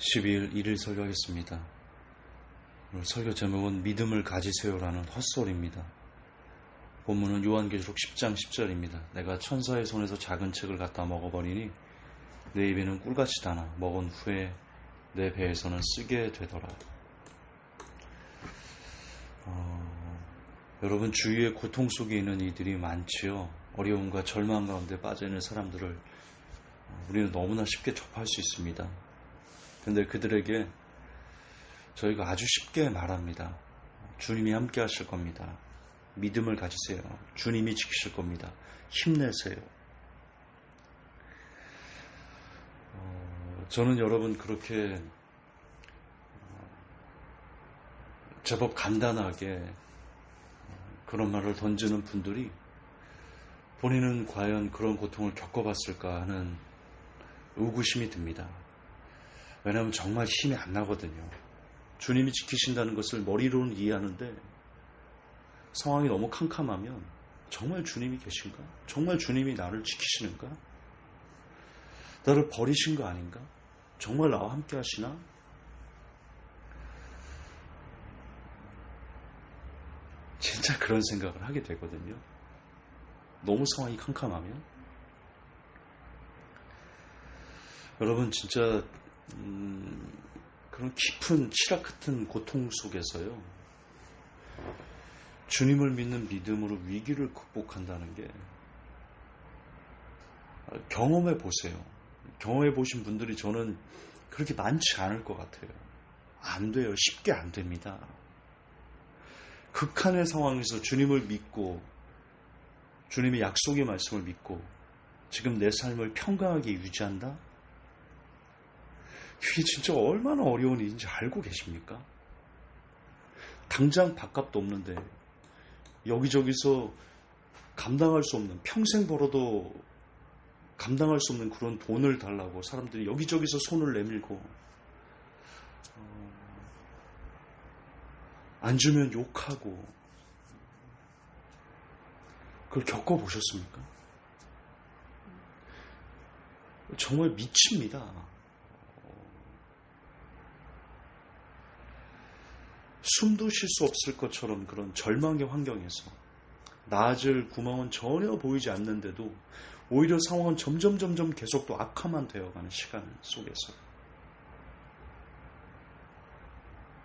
12일 1일 설교하겠습니다. 오늘 설교 제목은 믿음을 가지세요라는 헛소리입니다. 본문은 요한계시록 10장 10절입니다. 내가 천사의 손에서 작은 책을 갖다 먹어버리니 내 입에는 꿀같이 다나 먹은 후에 내 배에서는 쓰게 되더라. 여러분, 주위에 고통 속에 있는 이들이 많지요. 어려움과 절망 가운데 빠져있는 사람들을 우리는 너무나 쉽게 접할 수 있습니다. 그런데 그들에게 저희가 아주 쉽게 말합니다. 주님이 함께 하실 겁니다. 믿음을 가지세요. 주님이 지키실 겁니다. 힘내세요. 저는 여러분 그렇게 제법 간단하게 그런 말을 던지는 분들이 본인은 과연 그런 고통을 겪어봤을까 하는 의구심이 듭니다. 왜냐하면 정말 힘이 안 나거든요. 주님이 지키신다는 것을 머리로는 이해하는데 상황이 너무 캄캄하면 정말 주님이 계신가? 정말 주님이 나를 지키시는가? 나를 버리신 거 아닌가? 정말 나와 함께 하시나? 진짜 그런 생각을 하게 되거든요. 너무 상황이 캄캄하면. 여러분 진짜 그런 깊은 칠흑 같은 고통 속에서요, 주님을 믿는 믿음으로 위기를 극복한다는 게 경험해 보세요. 경험해 보신 분들이 저는 그렇게 많지 않을 것 같아요. 안 돼요. 쉽게 안 됩니다. 극한의 상황에서 주님을 믿고 주님의 약속의 말씀을 믿고 지금 내 삶을 평강하게 유지한다? 그게 진짜 얼마나 어려운 일인지 알고 계십니까? 당장 밥값도 없는데 여기저기서 감당할 수 없는, 평생 벌어도 감당할 수 없는 그런 돈을 달라고 사람들이 여기저기서 손을 내밀고 안 주면 욕하고, 그걸 겪어보셨습니까? 정말 미칩니다. 숨도 쉴 수 없을 것처럼 그런 절망의 환경에서 나아질 구멍은 전혀 보이지 않는데도 오히려 상황은 점점 계속 또 악화만 되어가는 시간 속에서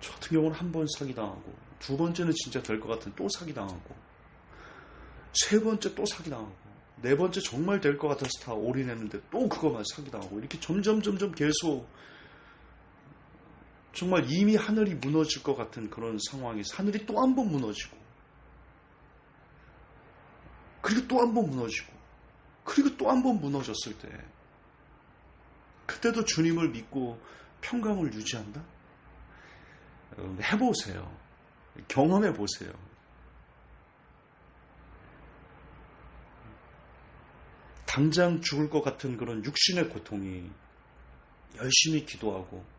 저 같은 경우는 한 번 사기당하고 두 번째는 진짜 될 것 같은 또 사기당하고 세 번째 또 사기당하고 네 번째 정말 될 것 같아서 다 올인했는데 또 그거만 사기당하고 이렇게 점점 계속 정말 이미 하늘이 무너질 것 같은 그런 상황에서 하늘이 또 한 번 무너지고 그리고 또 한 번 무너지고 그리고 또 한 번 무너졌을 때 그때도 주님을 믿고 평강을 유지한다? 해보세요. 경험해보세요. 당장 죽을 것 같은 그런 육신의 고통이 열심히 기도하고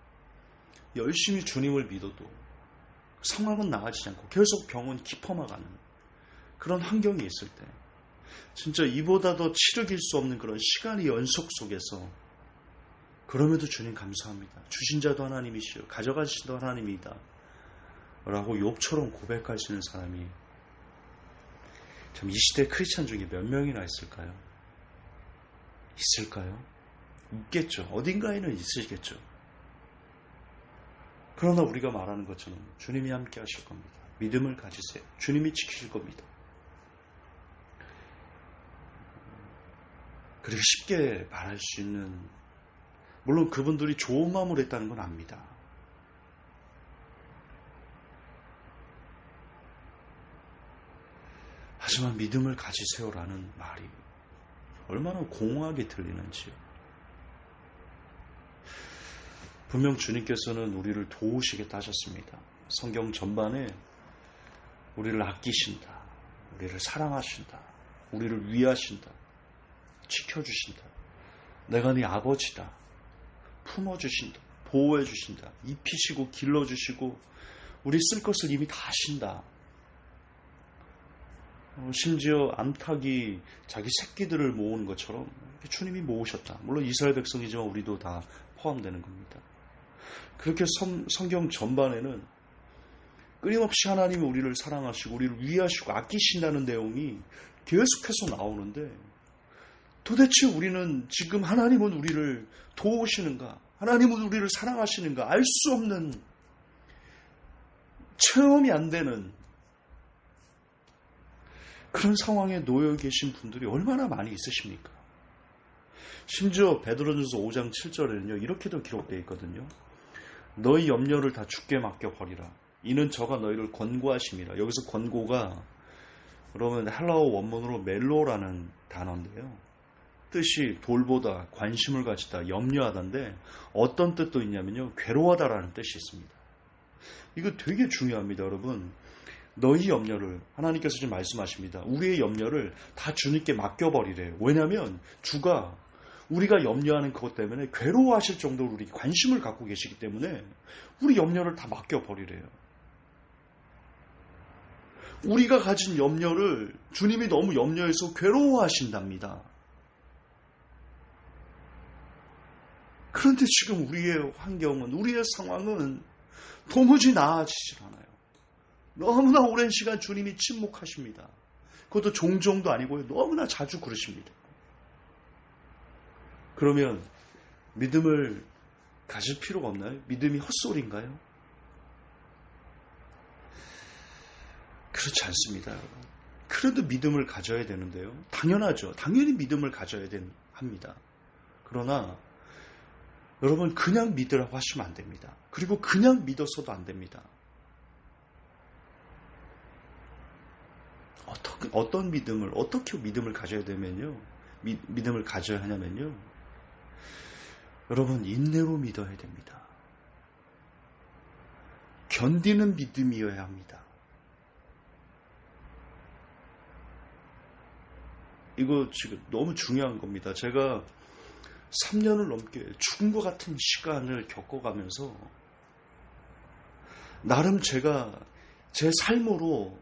열심히 주님을 믿어도 상황은 나아지지 않고 계속 병은 깊어나가는 그런 환경이 있을 때 진짜 이보다 더 치르길 수 없는 그런 시간의 연속 속에서 그럼에도 주님 감사합니다. 주신 자도 하나님이시요 가져가신 자도 하나님이다 라고 욥처럼 고백할 수 있는 사람이 참 이 시대 크리스찬 중에 몇 명이나 있을까요? 있을까요? 있겠죠. 어딘가에는 있으시겠죠. 그러나 우리가 말하는 것처럼 주님이 함께 하실 겁니다. 믿음을 가지세요. 주님이 지키실 겁니다. 그렇게 쉽게 말할 수 있는, 물론 그분들이 좋은 마음으로 했다는 건 압니다. 하지만 믿음을 가지세요라는 말이 얼마나 공허하게 들리는지요. 분명 주님께서는 우리를 도우시겠다 하셨습니다. 성경 전반에 우리를 아끼신다, 우리를 사랑하신다, 우리를 위하신다, 지켜주신다, 내가 네 아버지다, 품어주신다, 보호해주신다, 입히시고 길러주시고 우리 쓸 것을 이미 다 하신다. 심지어 암탉이 자기 새끼들을 모으는 것처럼 주님이 모으셨다. 물론 이스라엘 백성이지만 우리도 다 포함되는 겁니다. 그렇게 성경 전반에는 끊임없이 하나님이 우리를 사랑하시고 우리를 위하시고 아끼신다는 내용이 계속해서 나오는데, 도대체 우리는 지금 하나님은 우리를 도우시는가, 하나님은 우리를 사랑하시는가 알 수 없는, 체험이 안 되는 그런 상황에 놓여 계신 분들이 얼마나 많이 있으십니까? 심지어 베드로전서 5장 7절에는요 이렇게도 기록되어 있거든요. 너희 염려를 다 주께 맡겨버리라. 이는 저가 너희를 권고하심이라. 여기서 권고가 그러면 헬라어 원문으로 멜로라는 단어인데요. 뜻이 돌보다, 관심을 가지다, 염려하다인데 어떤 뜻도 있냐면요, 괴로워하다라는 뜻이 있습니다. 이거 되게 중요합니다, 여러분. 너희 염려를, 하나님께서 지금 말씀하십니다. 우리의 염려를 다 주님께 맡겨버리래요. 왜냐하면 주가 우리가 염려하는 그것 때문에 괴로워하실 정도로 우리 관심을 갖고 계시기 때문에 우리 염려를 다 맡겨버리래요. 우리가 가진 염려를 주님이 너무 염려해서 괴로워하신답니다. 그런데 지금 우리의 환경은, 우리의 상황은 도무지 나아지질 않아요. 너무나 오랜 시간 주님이 침묵하십니다. 그것도 종종도 아니고요, 너무나 자주 그러십니다. 그러면 믿음을 가질 필요가 없나요? 믿음이 헛소리인가요? 그렇지 않습니다, 여러분. 그래도 믿음을 가져야 되는데요. 당연하죠. 당연히 믿음을 가져야 합니다. 그러나 여러분, 그냥 믿으라고 하시면 안 됩니다. 그리고 그냥 믿어서도 안 됩니다. 어떤 믿음을, 어떻게 믿음을 가져야 되면요, 믿음을 가져야 하냐면요, 여러분, 인내로 믿어야 됩니다. 견디는 믿음이어야 합니다. 이거 지금 너무 중요한 겁니다. 제가 3년을 넘게 죽음과 같은 시간을 겪어가면서 나름 제가 제 삶으로,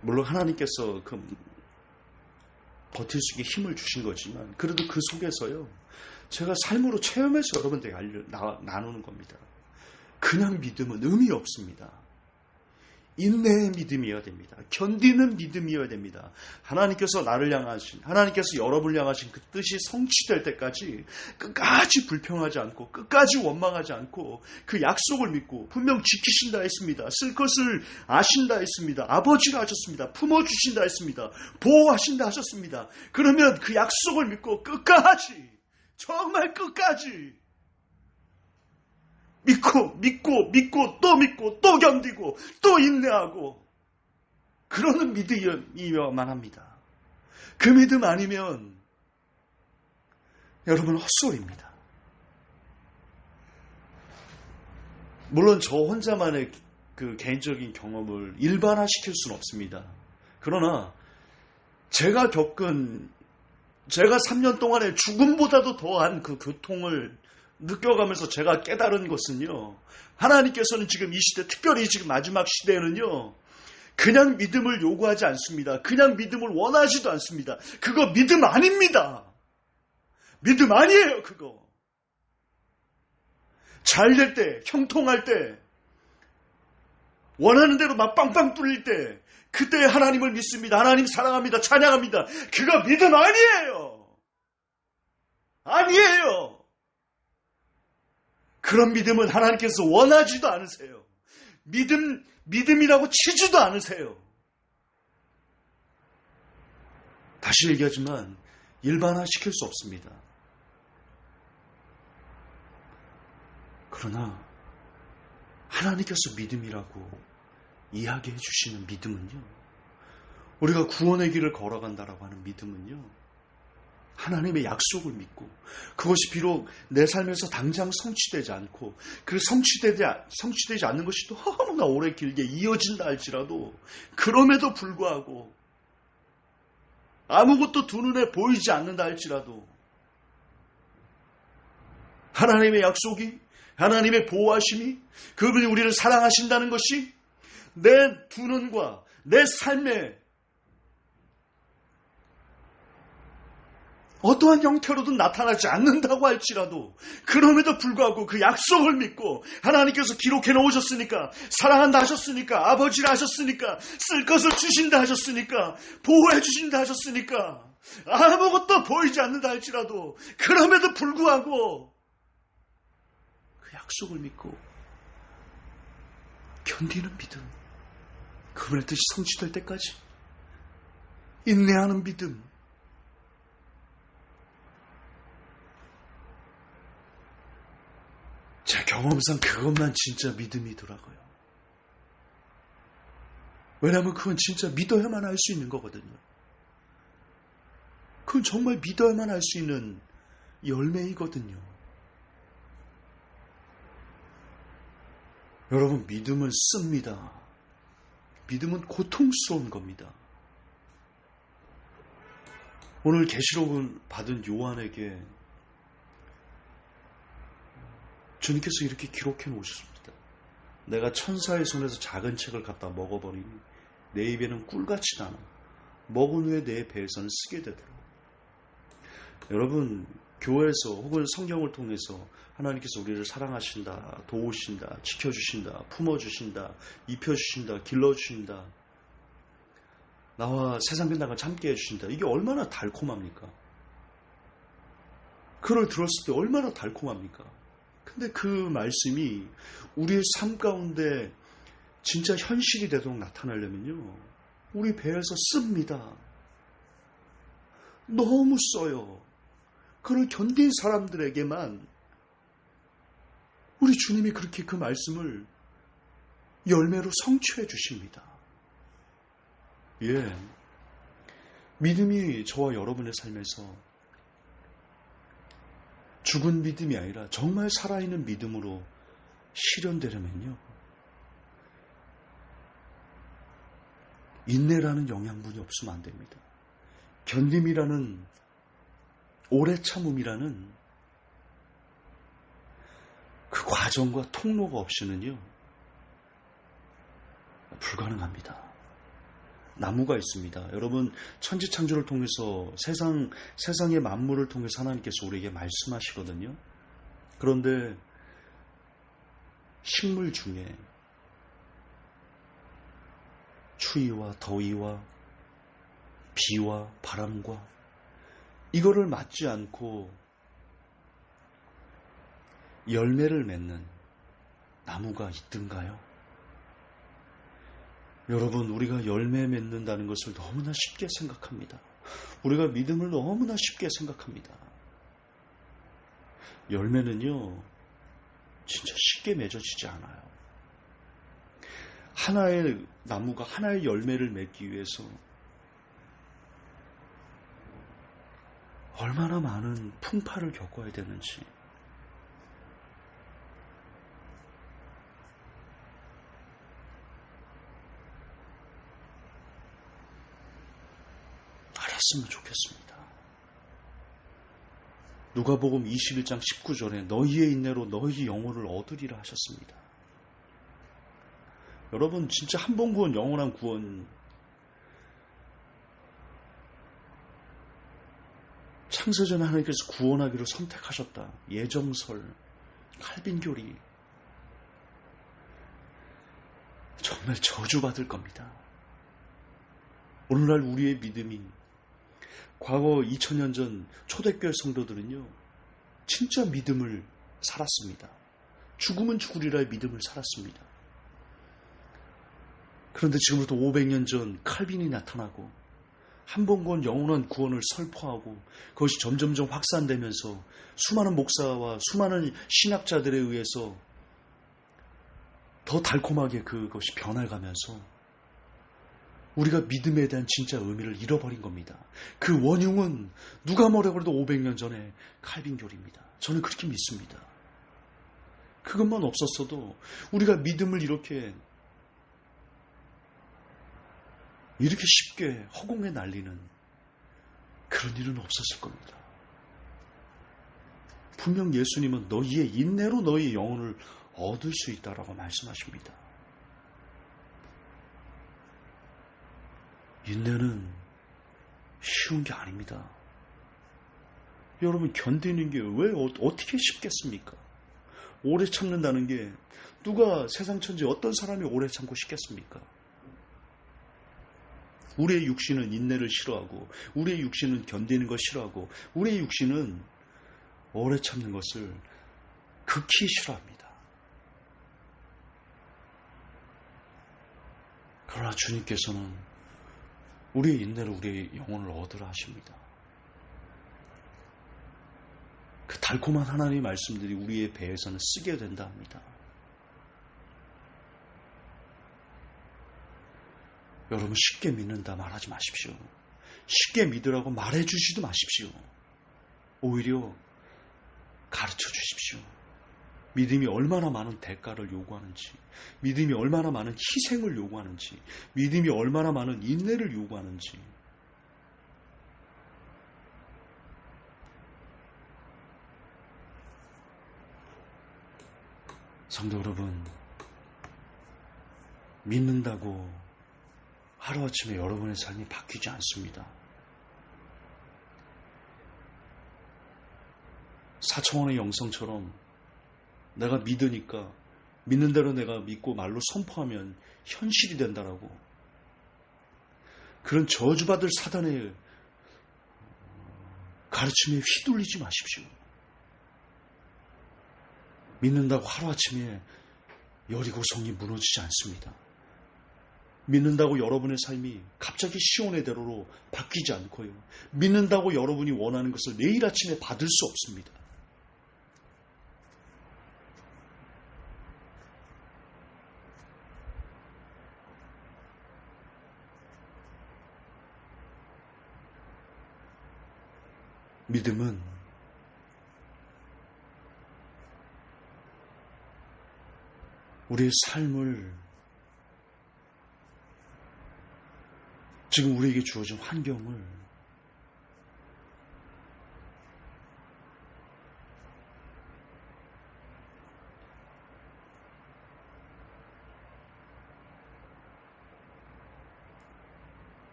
물론 하나님께서 버틸 수 있게 힘을 주신 거지만 그래도 그 속에서요, 제가 삶으로 체험해서 여러분들에게 나누는 겁니다. 그냥 믿음은 의미 없습니다. 인내의 믿음이어야 됩니다. 견디는 믿음이어야 됩니다. 하나님께서 나를 향하신, 하나님께서 여러분을 향하신 그 뜻이 성취될 때까지 끝까지 불평하지 않고, 끝까지 원망하지 않고, 그 약속을 믿고, 분명 지키신다 했습니다. 쓸 것을 아신다 했습니다. 아버지가 하셨습니다. 품어주신다 했습니다. 보호하신다 하셨습니다. 그러면 그 약속을 믿고 끝까지, 정말 끝까지 믿고 또 견디고 또 인내하고, 그러는 믿음이어야만 합니다. 그 믿음 아니면 여러분 헛소리입니다. 물론 저 혼자만의 그 개인적인 경험을 일반화시킬 수는 없습니다. 그러나 제가 3년 동안에 죽음보다도 더한 그 고통을 느껴가면서 제가 깨달은 것은요, 하나님께서는 지금 이 시대, 특별히 지금 마지막 시대에는요, 그냥 믿음을 요구하지 않습니다. 그냥 믿음을 원하지도 않습니다. 그거 믿음 아닙니다. 믿음 아니에요, 그거. 잘 될 때, 형통할 때, 원하는 대로 막 빵빵 뚫릴 때, 그때 하나님을 믿습니다. 하나님 사랑합니다. 찬양합니다. 그거 믿음 아니에요. 아니에요. 그런 믿음은 하나님께서 원하지도 않으세요. 믿음이라고 치지도 않으세요. 다시 얘기하지만 일반화시킬 수 없습니다. 그러나 하나님께서 믿음이라고 이야기해 주시는 믿음은요, 우리가 구원의 길을 걸어간다라고 하는 믿음은요, 하나님의 약속을 믿고, 그것이 비록 내 삶에서 당장 성취되지 않고, 그 성취되지 않는 것이 너무나 오래 길게 이어진다 할지라도, 그럼에도 불구하고 아무것도 두 눈에 보이지 않는다 할지라도 하나님의 약속이, 하나님의 보호하심이, 그분이 우리를 사랑하신다는 것이 내 두 눈과 내 삶에 어떠한 형태로든 나타나지 않는다고 할지라도 그럼에도 불구하고 그 약속을 믿고 하나님께서 기록해 놓으셨으니까, 사랑한다 하셨으니까, 아버지라 하셨으니까, 쓸 것을 주신다 하셨으니까, 보호해 주신다 하셨으니까, 아무것도 보이지 않는다 할지라도 그럼에도 불구하고 그 약속을 믿고 견디는 믿음, 그분의 뜻이 성취될 때까지 인내하는 믿음, 제 경험상 그것만 진짜 믿음이더라고요. 왜냐하면 그건 진짜 믿어야만 할 수 있는 거거든요. 그건 정말 믿어야만 할 수 있는 열매이거든요. 여러분, 믿음은 씁니다. 믿음은 고통스러운 겁니다. 오늘 계시록을 받은 요한에게 주님께서 이렇게 기록해 놓으셨습니다. 내가 천사의 손에서 작은 책을 갖다 먹어버리니 내 입에는 꿀같이 나나 먹은 후에 내 배에서는 쓰게 되더라. 여러분, 교회에서 혹은 성경을 통해서 하나님께서 우리를 사랑하신다, 도우신다, 지켜주신다, 품어주신다, 입혀주신다, 길러주신다, 나와 세상 끝나가 참게 해주신다. 이게 얼마나 달콤합니까? 그걸 들었을 때 얼마나 달콤합니까? 근데 그 말씀이 우리의 삶 가운데 진짜 현실이 되도록 나타나려면요, 우리 배에서 씁니다. 너무 써요. 그걸 견딘 사람들에게만 우리 주님이 그렇게 그 말씀을 열매로 성취해 주십니다. 예, 믿음이 저와 여러분의 삶에서 죽은 믿음이 아니라 정말 살아있는 믿음으로 실현되려면요, 인내라는 영양분이 없으면 안 됩니다. 견딤이라는, 오래 참음이라는 그 과정과 통로가 없이는요, 불가능합니다. 나무가 있습니다. 여러분, 천지창조를 통해서 세상의 만물을 통해서 하나님께서 우리에게 말씀하시거든요. 그런데 식물 중에 추위와 더위와 비와 바람과 이거를 맞지 않고 열매를 맺는 나무가 있든가요? 여러분, 우리가 열매 맺는다는 것을 너무나 쉽게 생각합니다. 우리가 믿음을 너무나 쉽게 생각합니다. 열매는요, 진짜 쉽게 맺어지지 않아요. 하나의 나무가 하나의 열매를 맺기 위해서 얼마나 많은 풍파를 겪어야 되는지, 알았으면 좋겠습니다. 누가복음 21장 19절에 너희의 인내로 너희 영혼을 얻으리라 하셨습니다. 여러분, 진짜 한 번 구원, 영원한 구원, 창세전에 하나님께서 구원하기로 선택하셨다. 예정설, 칼빈교리, 정말 저주받을 겁니다. 오늘날 우리의 믿음이, 과거 2000년 전 초대교회 성도들은요, 진짜 믿음을 살았습니다. 죽으면 죽으리라의 믿음을 살았습니다. 그런데 지금부터 500년 전 칼빈이 나타나고 한 번 구원, 영원한 구원을 설포하고 그것이 점점점 확산되면서 수많은 목사와 수많은 신학자들에 의해서 더 달콤하게 그것이 변해가면서 우리가 믿음에 대한 진짜 의미를 잃어버린 겁니다. 그 원흉은 누가 뭐라고 해도 500년 전에 칼빈교리입니다. 저는 그렇게 믿습니다. 그것만 없었어도 우리가 믿음을 이렇게 쉽게 허공에 날리는 그런 일은 없었을 겁니다. 분명 예수님은 너희의 인내로 너희의 영혼을 얻을 수 있다라고 말씀하십니다. 인내는 쉬운 게 아닙니다. 여러분, 견디는 게 왜 어떻게 쉽겠습니까? 오래 참는다는 게 누가 세상 천지 어떤 사람이 오래 참고 싶겠습니까? 우리의 육신은 인내를 싫어하고, 우리의 육신은 견디는 걸 싫어하고, 우리의 육신은 오래 참는 것을 극히 싫어합니다. 그러나 주님께서는 우리의 인내로 우리의 영혼을 얻으라 하십니다. 그 달콤한 하나님의 말씀들이 우리의 배에서는 쓰게 된다 합니다. 여러분, 쉽게 믿는다 말하지 마십시오. 쉽게 믿으라고 말해주지도 마십시오. 오히려 가르쳐 주십시오. 믿음이 얼마나 많은 대가를 요구하는지, 믿음이 얼마나 많은 희생을 요구하는지, 믿음이 얼마나 많은 인내를 요구하는지. 성도 여러분, 믿는다고 하루아침에 여러분의 삶이 바뀌지 않습니다. 4차원의 영성처럼 내가 믿으니까 믿는 대로 내가 믿고 말로 선포하면 현실이 된다라고, 그런 저주받을 사단의 가르침에 휘둘리지 마십시오. 믿는다고 하루아침에 여리고성이 무너지지 않습니다. 믿는다고 여러분의 삶이 갑자기 시온의 대로로 바뀌지 않고요. 믿는다고 여러분이 원하는 것을 내일 아침에 받을 수 없습니다. 믿음은 우리의 삶을, 지금 우리에게 주어진 환경을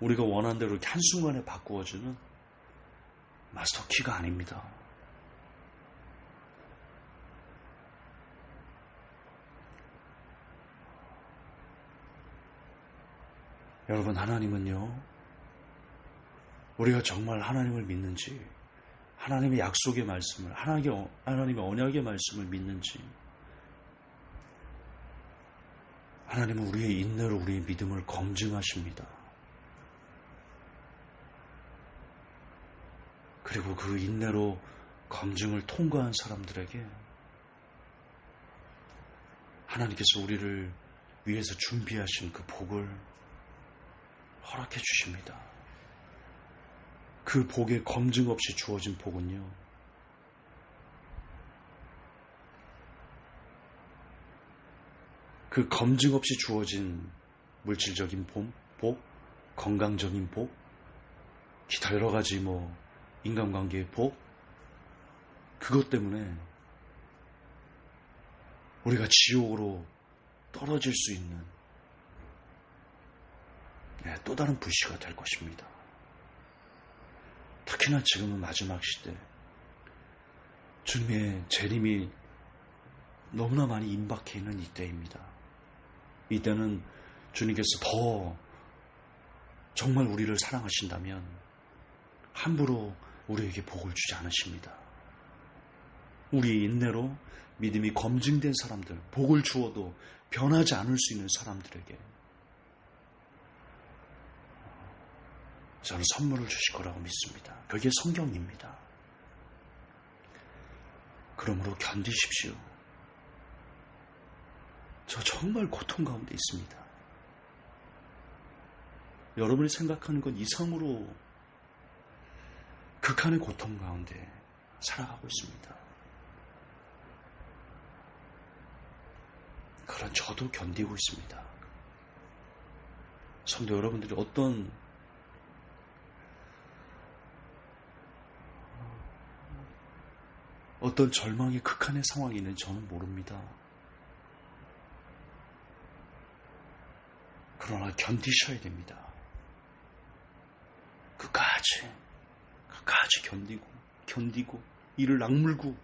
우리가 원하는 대로 이렇게 한순간에 바꾸어주는 마스터키가 아닙니다. 여러분, 하나님은요, 우리가 정말 하나님을 믿는지, 하나님의 약속의 말씀을, 하나님의 언약의 말씀을 믿는지, 하나님은 우리의 인내로 우리의 믿음을 검증하십니다. 그리고 그 인내로 검증을 통과한 사람들에게 하나님께서 우리를 위해서 준비하신 그 복을 허락해 주십니다. 그 복에 검증 없이 주어진 복은요, 그 검증 없이 주어진 물질적인 복, 건강적인 복, 기타 여러 가지 인간관계의 복, 그것 때문에 우리가 지옥으로 떨어질 수 있는 또 다른 불씨가 될 것입니다. 특히나 지금은 마지막 시대, 주님의 재림이 너무나 많이 임박해 있는 이때입니다. 이때는 주님께서 더 정말 우리를 사랑하신다면 함부로 우리에게 복을 주지 않으십니다. 우리의 인내로 믿음이 검증된 사람들, 복을 주어도 변하지 않을 수 있는 사람들에게 저는 선물을 주실 거라고 믿습니다. 그게 성경입니다. 그러므로 견디십시오. 저 정말 고통 가운데 있습니다. 여러분이 생각하는 것 이상으로 극한의 고통 가운데 살아가고 있습니다. 그런 저도 견디고 있습니다. 성도 여러분들이 어떤 절망의 극한의 상황이 있는지 저는 모릅니다. 그러나 견디셔야 됩니다. 끝까지 끝까지 견디고 이를 악물고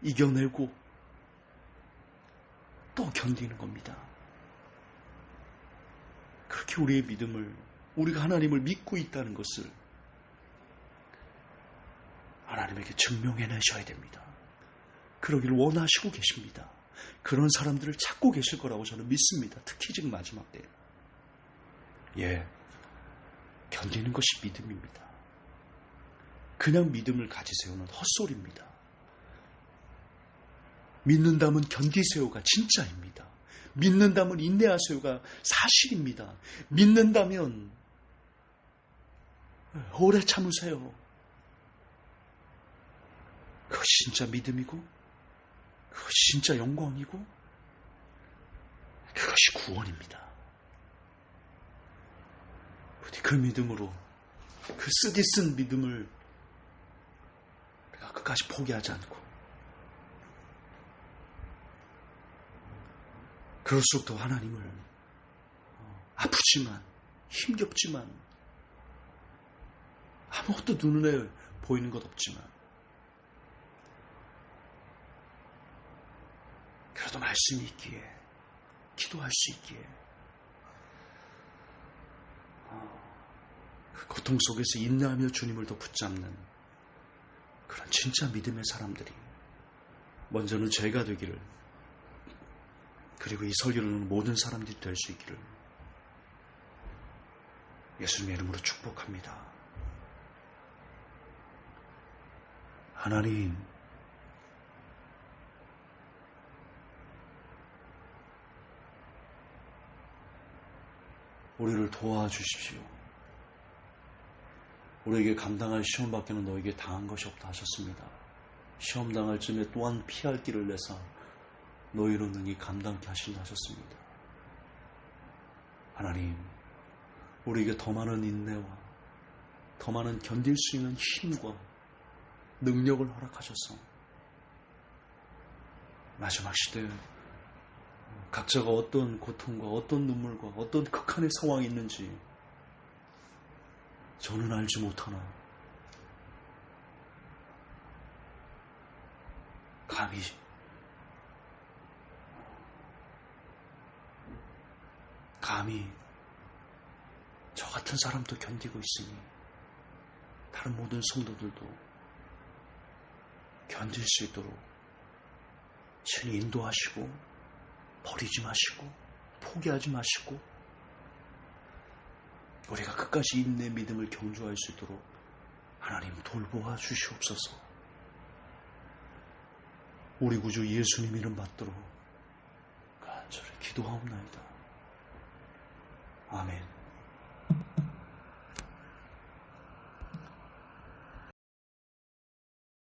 이겨내고 또 견디는 겁니다. 그렇게 우리의 믿음을, 우리가 하나님을 믿고 있다는 것을 하나님에게 증명해내셔야 됩니다. 그러기를 원하시고 계십니다. 그런 사람들을 찾고 계실 거라고 저는 믿습니다. 특히 지금 마지막 때. 견디는 것이 믿음입니다. 그냥 믿음을 가지세요는 헛소리입니다. 믿는다면 견디세요가 진짜입니다. 믿는다면 인내하세요가 사실입니다. 믿는다면 오래 참으세요. 그것이 진짜 믿음이고, 그것이 진짜 영광이고, 그것이 구원입니다. 부디 그 믿음으로, 그 쓰디쓴 믿음을 우리가 끝까지 포기하지 않고, 그럴수록 더 하나님을 아프지만, 힘겹지만, 아무것도 눈에 보이는 것 없지만, 그래도 말씀이 있기에, 기도할 수 있기에, 그 고통 속에서 인내하며 주님을 더 붙잡는 그런 진짜 믿음의 사람들이 먼저는 제가 되기를, 그리고 이 설교를 듣는 모든 사람들이 될 수 있기를 예수님의 이름으로 축복합니다. 하나님, 우리를 도와주십시오. 우리에게 감당할 시험 밖에는 너에게 당한 것이 없다 하셨습니다. 시험 당할 쯤에 또한 피할 길을 내사 너희로 능히 감당케 하신다 하셨습니다. 하나님, 우리에게 더 많은 인내와 더 많은 견딜 수 있는 힘과 능력을 허락하셔서 마지막 시대에 각자가 어떤 고통과 어떤 눈물과 어떤 극한의 상황이 있는지 저는 알지 못하나 감히 저 같은 사람도 견디고 있으니 다른 모든 성도들도 견딜 수 있도록 친히 인도하시고 버리지 마시고 포기하지 마시고 우리가 끝까지 인내 믿음을 경주할 수 있도록 하나님 돌보아 주시옵소서. 우리 구주 예수님 이름 받도록 간절히 기도하옵나이다. 아멘.